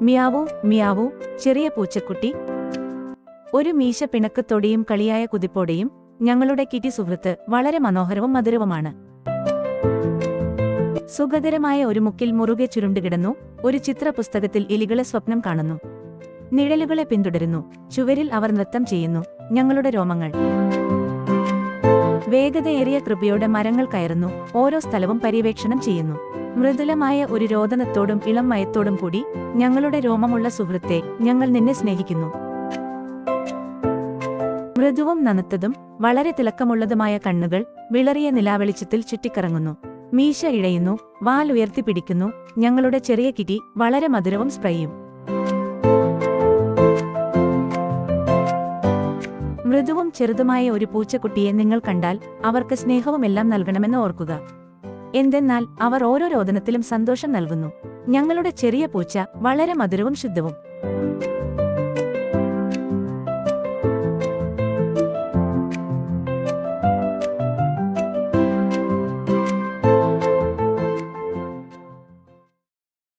മിയാവൂ മിയാവൂ ചെറിയ പൂച്ചക്കുട്ടി. ഒരു മീശ പിണക്കത്തോടെയും കളിയായ കുതിപ്പോടെയും ഞങ്ങളുടെ കിറ്റി സുഹൃത്ത് വളരെ മനോഹരവും മധുരവുമാണ്. സുഖകരമായ ഒരു മുക്കിൽ മുറുകെ ചുരുണ്ടുകിടന്നു. ഒരു ചിത്രപുസ്തകത്തിൽ എലികളെ സ്വപ്നം കാണുന്നു. നിഴലുകളെ പിന്തുടരുന്നു. ചുവരിൽ അവർ നൃത്തം ചെയ്യുന്നു. ഞങ്ങളുടെ രോമങ്ങൾ വേഗതയേറിയ കൃപയോടെ മരങ്ങൾ കയറുന്നു. ഓരോ സ്ഥലവും പര്യവേക്ഷണം ചെയ്യുന്നു. മൃദുലമായ ഒരു രോദനത്തോടും ഇളം മയത്തോടും കൂടി, ഞങ്ങളുടെ രോമമുള്ള സുഹൃത്തെ, ഞങ്ങൾ നിന്നെ സ്നേഹിക്കുന്നു. മൃദുവും നനുത്തതും വളരെ തിളക്കമുള്ളതുമായ കണ്ണുകൾ വിളറിയ നിലാവെളിച്ചത്തിൽ ചുറ്റിക്കറങ്ങുന്നു. മീശ ഇഴയുന്നു. വാൽ ഉയർത്തിപ്പിടിക്കുന്നു. ഞങ്ങളുടെ ചെറിയ കിറ്റി വളരെ മധുരവും സ്പ്രേയും. മൃദുവും ചെറുതുമായ ഒരു പൂച്ചക്കുട്ടിയെ നിങ്ങൾ കണ്ടാൽ അവർക്ക് സ്നേഹവുമെല്ലാം നൽകണമെന്ന് ഓർക്കുക. എന്തെന്നാൽ അവർ ഓരോ രോദനത്തിലും സന്തോഷം നൽകുന്നു. ഞങ്ങളുടെ ചെറിയ പൂച്ച വളരെ മധുരവും ശുദ്ധവും.